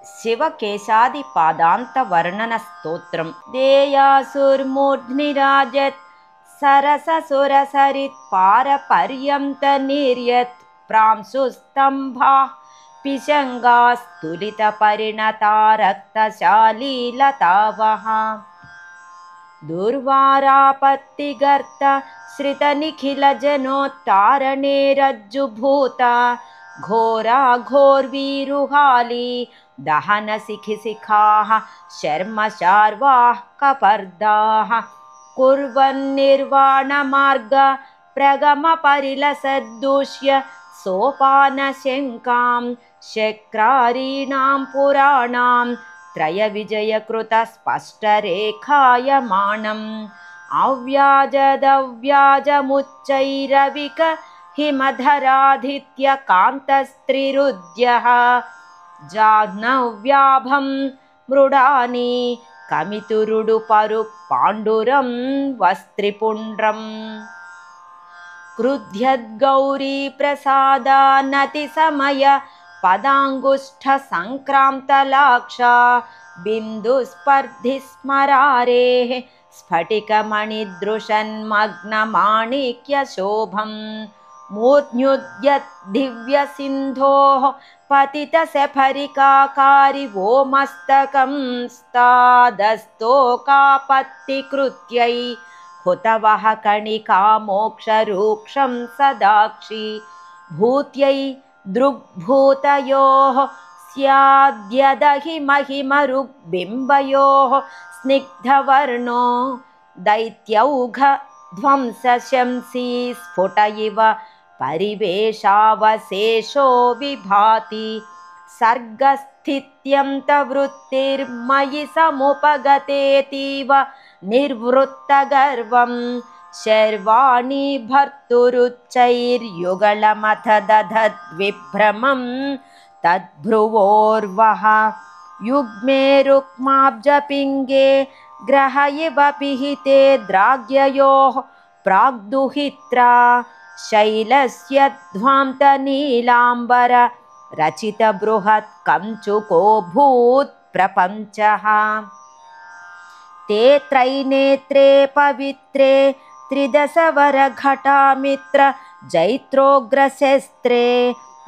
शिवकेशादिपादान्तवर्णनस्तोत्रम् देयासुर्मूर्ध्निराजत् सरससुरसरित्पारपर्यन्तनिर्यत् प्रांशुस्तम्भाः पिशङ्गास्तुलितपरिणता रक्तशालीलतावः दुर्वारापत्तिगर्त श्रितनिखिलजनोत्तारणे रज्जुभूता घोरा घोर्वीरुहाली दहनशिखिशिखाः शर्मशार्वाः कपर्दाः कुर्वन्निर्वाणमार्ग प्रगमपरिलसद्दूष्य सोपानशङ्कां शक्रारीणां पुराणां त्रयविजयकृतस्पष्टरेखायमाणम् अव्याजदव्याजमुच्चैरविक हिमधराधित्यकान्तस्त्रिरुद्यः जाह्नव्याभं मृडानि कमितुरुडुपरु पाण्डुरं वस्त्रिपुण्ड्रम् क्रुध्यद्गौरीप्रसादानतिसमय पदाङ्गुष्ठसङ्क्रान्तलाक्षा बिन्दुस्पर्धिस्मरारेः स्फटिकमणिदृशन्मग्नमाणिक्यशोभं मूर्ध्युद्यद्दिव्यसिन्धोः पतितशफरिकाकारिवो मस्तकं स्तादस्तोकापत्तिकृत्यै हुतवः कणिका मोक्षरूक्षं सदाक्षि भूत्यै दृग्भूतयोः स्याद्यदहि महिमरुग्बिम्बयोः स्निग्धवर्णो दैत्यौघध्वंसशंसी स्फुट इव परिवेशावशेषो विभाति सर्गस्थित्यन्तवृत्तिर्मयि समुपगतेतीव निर्वृत्तगर्वं शर्वाणि भर्तुरुच्चैर्युगलमथ दधद्विभ्रमं तद्भ्रुवोर्वः युग्मे रुक्माब्जपिङ्गे ग्रह इव पिहिते द्राग्ययोः प्राग्दुहित्रा शैलस्य ध्वान्तनीलाम्बर रचितबृहत् कञ्चुको भूत् प्रपञ्चः ते त्रैनेत्रे पवित्रे त्रिदशवरघटामित्र जैत्रोग्रशस्त्रे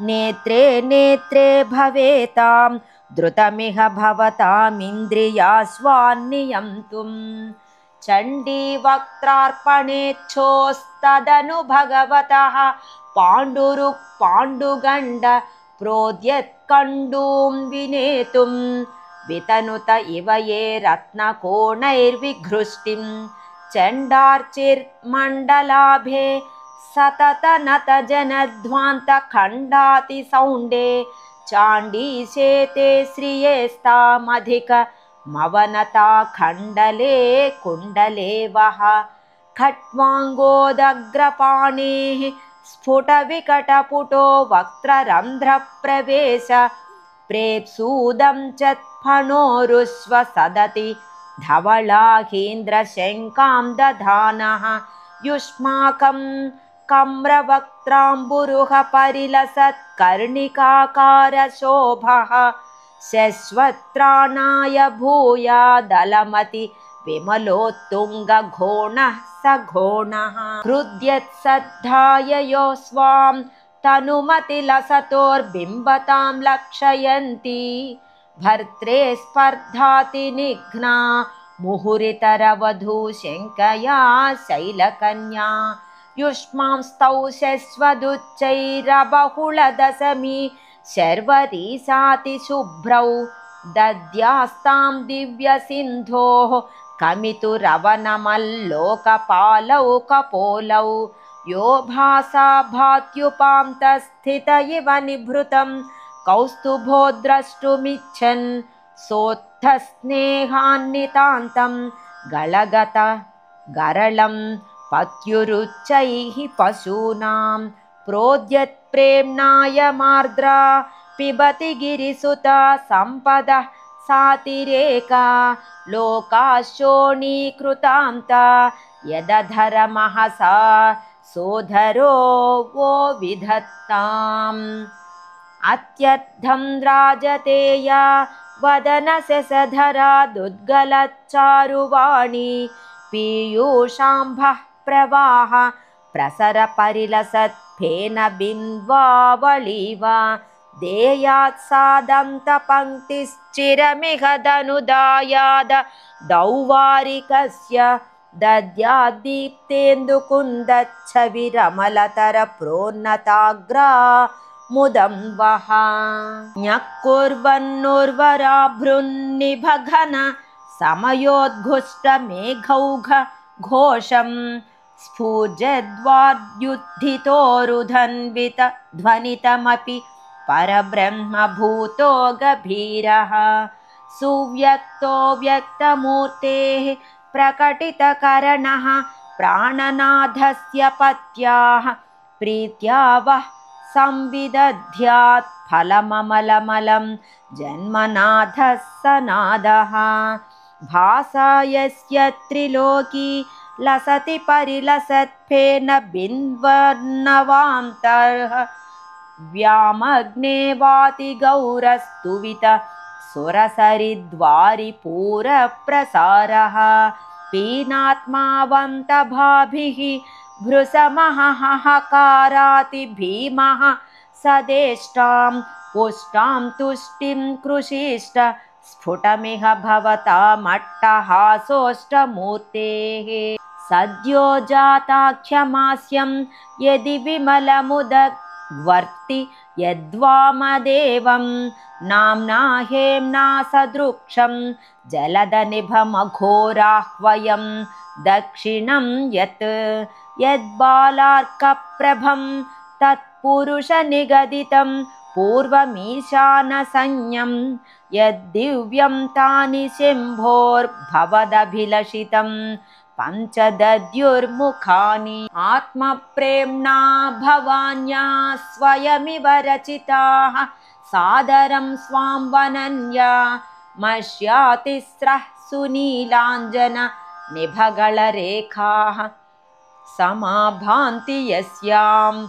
नेत्रे नेत्रे भवेतां द्रुतमिह भवतामिन्द्रियास्वान्नियन्तुं चण्डीवक्त्रार्पणेच्छोस्तदनु भगवतः पाण्डुरुक् प्रोद्यत्कण्डूं विनेतुं वितनुत इव ये रत्नकोणैर्विघृष्टिं चण्डार्चिर्मण्डलाभे सततनतजनध्वान्तखण्डातिसौण्डे चाण्डीशेते श्रियेस्तामधिकमवनता खण्डले कुण्डले वः खट्वाङ्गोदग्रपाणेः स्फुटविकटपुटो वक्त्ररन्ध्रप्रवेश प्रेप्सूदं च फणोरुष्व सदति धवलाहीन्द्रशङ्कां दधानः युष्माकं कम्रवक्त्राम्बुरुह परिलसत्कर्णिकाकारशोभः शश्वत्राणाय भूयादलमति विमलोत्तुङ्गघोणः स घोणः हृद्यत्सद्धाय यो स्वां तनुमतिलसतोर्बिम्बतां लक्षयन्ती भर्त्रे स्पर्धाति निघ्ना मुहुरितरवधूशङ्कया शैलकन्या युष्मांस्तौ शश्वदुच्चैरबहुलदशमी शर्वरीसातिशुभ्रौ दद्यास्तां दिव्यसिन्धोः कमितुरवनमल्लोकपालौ कपोलौ यो भासा भात्युपान्तस्थित इव निभृतं कौस्तुभो द्रष्टुमिच्छन् सोत्थस्नेहान्नितान्तं गलगत गरलं पत्युरुच्चैः पशूनां प्रोद्यत्प्रेम्णायमार्द्रा पिबति गिरिसुता सम्पदः सातिरेका लोकाशोणीकृतान्ता यदधरमहसा सोधरो वो विधत्ताम् अत्यर्थं राजतेया वदनशशधरादुद्गलच्चारुवाणी पीयूषाम्भः प्रवाह प्रसरपरिलसत्फेन बिन्वावळीव देयात् सादन्तपङ्क्तिश्चिरमिह दनुदायाद दौवारिकस्य दद्याद्दीप्तेन्दुकुन्दच्छविरमलतरप्रोन्नताग्रा मुदं वः न्यक्कुर्वन्नुर्वराभृन्निभघन समयोद्घुष्टमेघौघ घोषं स्फुजद्वाद्युत्थितोरुधन्वित ध्वनितमपि परब्रह्मभूतो गभीरः सुव्यक्तो व्यक्तमूर्तेः प्रकटितकरणः प्राणनाथस्य पत्याः प्रीत्या वः संविदध्यात् फलममलमलं जन्मनाथः सनादः भासा यस्य त्रिलोकी लसति परिलसत्फेन बिन्वर्णवान्तर्ह व्यामग्ने वाति गौरस्तुवित सुरसरिद्वारिपूरप्रसारः पीनात्मावन्तभाभिः भृशमहहकाराति भीमः सदेष्टां पुष्टां तुष्टिं कृषीष्ट स्फुटमिह भवतामट्टहासोष्टमूर्तेः सद्यो जाताख्यमास्यं यदि विमलमुदग्वर्ति यद्वामदेवं नाम्ना हेम्ना सदृक्षं जलदनिभमघोराह्वयं दक्षिणं यत् यद्बालार्कप्रभं तत्पुरुषनिगदितं पूर्वमीशानसंज्ञं यद्दिव्यं तानि शम्भोर्भवदभिलषितं पञ्चदद्युर्मुखानि आत्मप्रेम्णा भवान्या स्वयमिव रचिताः सादरं स्वां वनन्या मश्यातिस्रः सुनीलाञ्जन निभगलरेखाः समाभान्ति यस्याम्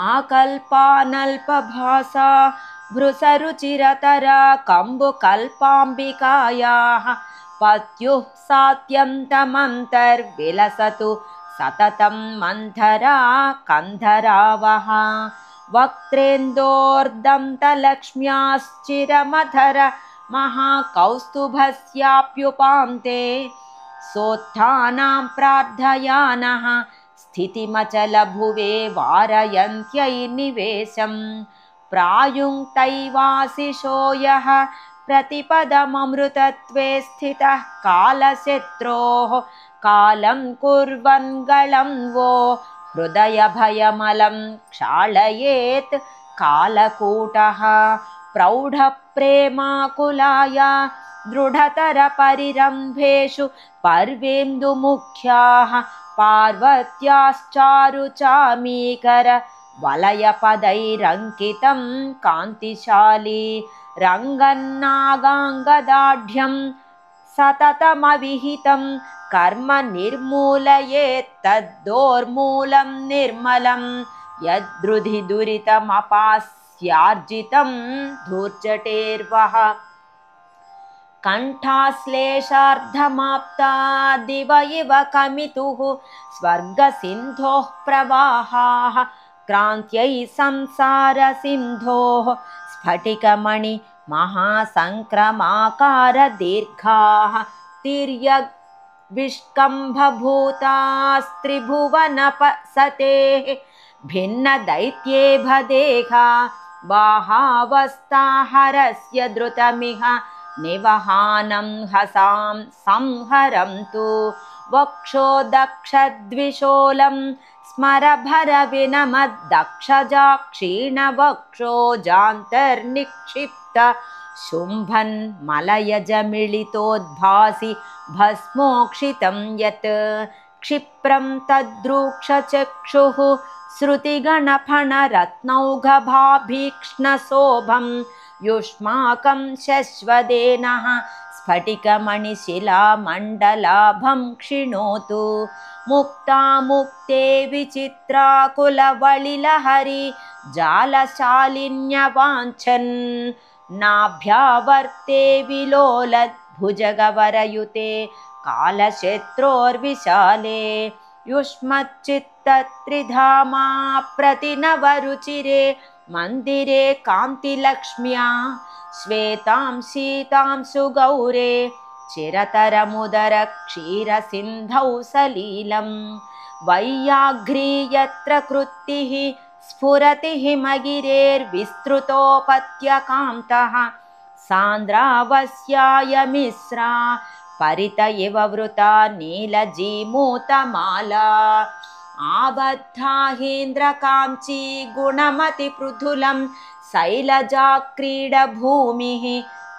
आकल्पानल्पभासा भृशरुचिरतरा कम्बुकल्पाम्बिकायाः पत्युः सात्यन्तमन्तर्विलसतु सततं मन्थरा कन्धरावः वक्त्रेन्दोर्दन्तलक्ष्म्याश्चिरमधर महाकौस्तुभस्याप्युपान्ते सोत्थानां प्रार्थयानः स्थितिमचलभुवे वारयन्त्यै निवेशं प्रायुङ्क्तैवाशिषो यः प्रतिपदममृतत्वे स्थितः कालशत्रोः कालं कुर्वन् गलं वो हृदयभयमलं क्षालयेत् कालकूटः प्रौढप्रेमाकुलाय दृढतरपरिरम्भेषु पर्वेन्दुमुख्याः पार्वत्याश्चारुचामीकर वलयपदैरङ्कितं कान्तिशाली रङ्गन्नागाङ्गदाढ्यं सततमविहितं कर्म निर्मूलयेत्तद्दोर्मूलं निर्मलं यद्रुधि दुरितमपास्यार्जितं धूर्जटेर्वः कण्ठाश्लेषार्धमाप्ता दिव इव कमितुः स्वर्गसिन्धोः प्रवाहाः क्रान्त्यै संसारसिन्धोः स्फटिकमणि महासङ्क्रमाकारदीर्घाः तिर्यग्विष्कम्भभूतास्त्रिभुवनपसतेः भिन्नदैत्ये भदेहा बाहावस्ताहरस्य द्रुतमिह निवहानं हसां संहरन्तु वक्षो दक्षद्विशोलं स्मरभरविनमद्दक्षजा क्षीणवक्षो जान्तर्निक्षिप्त शुम्भन् मलयजमिलितोद्भासि भस्मोक्षितं यत् क्षिप्रं तद्रूक्षचक्षुः श्रुतिगणफणरत्नौघभाभीक्ष्णशोभं युष्माकं शश्वदेनः स्फटिकमणिशिलामण्डलाभं क्षिणोतु मुक्तामुक्ते विचित्राकुलवलिलहरि जालशालिन्यवाञ्छन् नाभ्यावर्ते विलोलद्भुजगवरयुते कालशत्रोर्विशाले युष्मच्चित्तत्रिधामा प्रतिनवरुचिरे मन्दिरे कान्तिलक्ष्म्या श्वेतां शीतां सुगौरे चिरतरमुदर क्षीरसिन्धौ सलीलं वैयाघ्री यत्र कृत्तिः स्फुरति हिमगिरेर्विस्तृतोपत्यकान्तः सान्द्रावस्याय मिश्रा परित इव वृता नीलजीमूतमाला आबद्धाहीन्द्रकाञ्ची गुणमतिपृथुलं शैलजाक्रीडभूमिः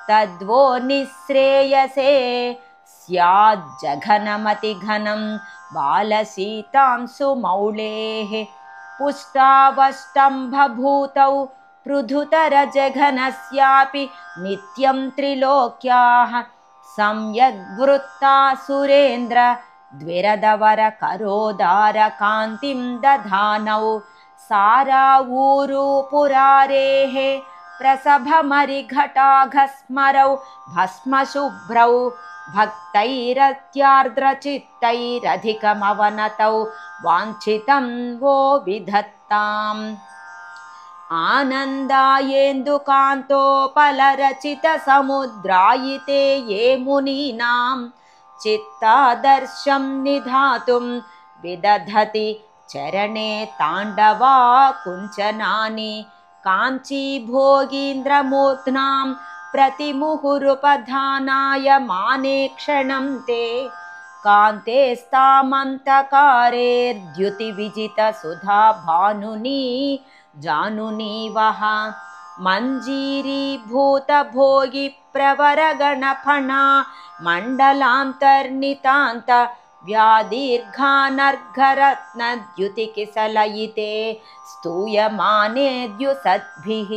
तद्वो निःश्रेयसे स्याज्जघनमतिघनं बालसीतां सुमौलेः पुष्टावष्टम्भभूतौ पृथुतरजघनस्यापि नित्यं त्रिलोक्याः सम्यग्वृत्ता सुरेन्द्र द्विरदवरकरोदारकान्तिं दधानौ सारावूरुपुरारेः प्रसभमरिघटाघस्मरौ भस्मशुभ्रौ भक्तैरत्यार्द्रचित्तैरधिकमवनतौ वाञ्छितं वो विधत्ताम् आनन्दायेन्दुकान्तोपलरचितसमुद्रायिते ये मुनीनां चित्तादर्शं निधातुं विदधति चरणे ताण्डवा कुञ्चनानि काञ्चीभोगीन्द्रमूर्ध्नां प्रतिमुहुरुपधानाय माने क्षणं ते कान्तेस्तामन्तकारेर्द्युतिविजितसुधा भानुनी जानुनीवः मञ्जीरीभूतभोगिप्रवरगणफणा मण्डलान्तर्नितान्त व्यादीर्घानर्घरत्नद्युतिकिसलयिते स्तूयमाने द्युसद्भिः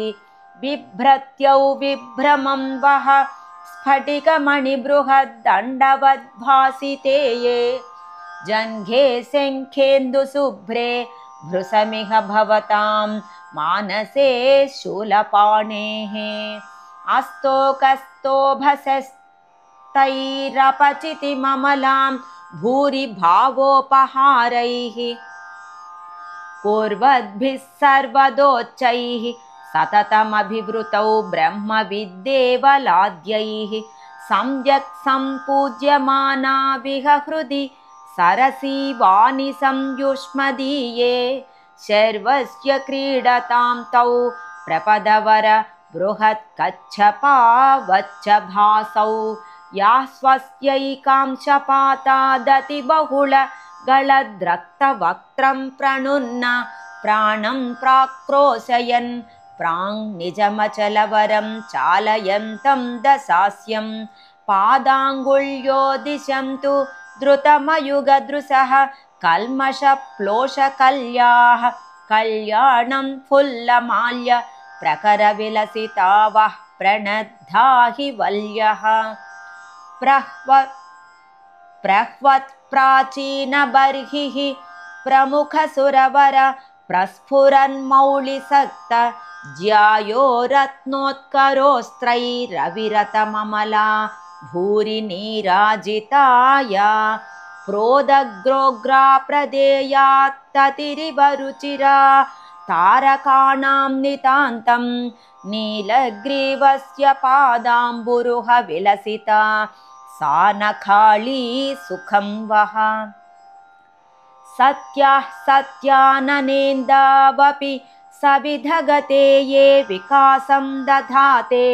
बिभ्रत्यौ विभ्रमं वः स्फटिकमणिबृहद्दण्डवद्भासिते ये जङ्घे शङ्खेन्दुशुभ्रे भृशमिह भवतां मानसे शूलपाणेः अस्तोकस्तोभसस्तैरपचितिममलां भूरि भावोपहारैः कुर्वद्भिः सर्वदोच्चैः सततमभिवृतौ ब्रह्मविद्देवलाद्यैः सम्यक् सम्पूज्यमाना विहृदि सरसीवाणि संयुष्मदीये शर्वस्य क्रीडतां तौ प्रपदवर बृहत्कच्छपावच्छभासौ या स्वस्यैकां शपातादतिबहुल गलद्रक्तवक्त्रं प्रणुन्न प्राणं प्राक्रोशयन् प्राङ्निजमचलवरं चालयन्तं दशास्यं पादाङ्गुल्यो दिशन्तु द्रुतमयुगदृशः कल्मषप्लोषकल्याः कल्याणं फुल्लमाल्य प्रकरविलसिता वः प्रणद्धा हि वल्यः प्रह्वत्प्राचीनबर्हिः प्रमुखसुरवर प्रस्फुरन्मौलिसक्त ज्यायो रत्नोत्करोस्त्रैरविरतममला भूरि नीराजिताया प्रोदग्रोग्रा प्रदेयात्ततिरिवरुचिरा तारकाणां नितान्तं नीलग्रीवस्य पादाम्बुरुह विलसिता सा नखाली सुखं वः सत्याः सत्याननेन्दावपि सविधगते ये विकासं दधाते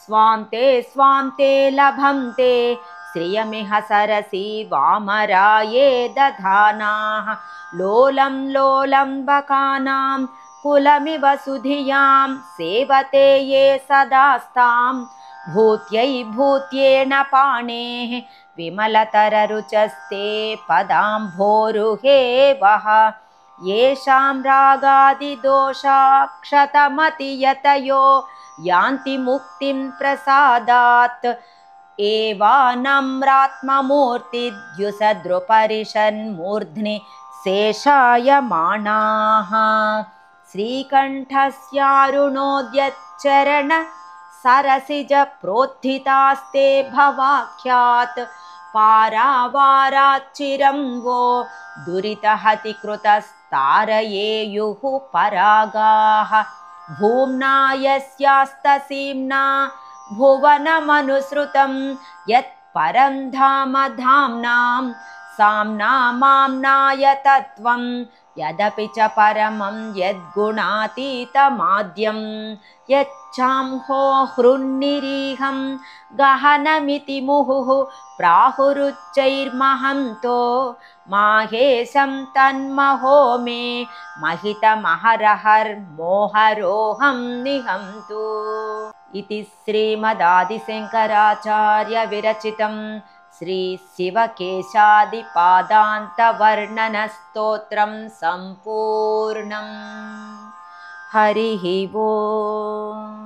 स्वान्ते स्वान्ते लभन्ते श्रियमिह सरसी वामराये दधानाः लोलं लोलम्बकानां कुलमिव सुधियां सेवते ये सदास्तां भूत्यै भूत्येन पाणेः विमलतररुचस्ते पदाम्भोरुहे वः येषां रागादिदोषाक्षतमतियतयो यान्ति मुक्तिं प्रसादात् एवानम्रात्ममूर्तिद्युसदृपरिषन्मूर्ध्नि शेषायमाणाः श्रीकण्ठस्यारुणोद्यच्चरण सरसिज प्रोत्थितास्ते भवाख्यात् पारावाराच्चिरं वो दुरितहति कृतस्तारयेयुः परागाः भूम्ना यस्यास्तसीम्ना भुवनमनुसृतं यत् परं धाम धाम्नां साम्ना माम्नाय तत्त्वं यदपि च परमं यद्गुणातीतमाद्यं यच्चांहो हृन्निरीहं गहनमिति मुहुः प्राहुरुच्चैर्महन्तो माहेशं तन्महो मे महितमहरहर्मोहरोहं निहन्तु इति श्रीमदादिशङ्कराचार्यविरचितं श्रीशिवकेशादिपादान्तवर्णनस्तोत्रं सम्पूर्णम्। हरिः ओम्।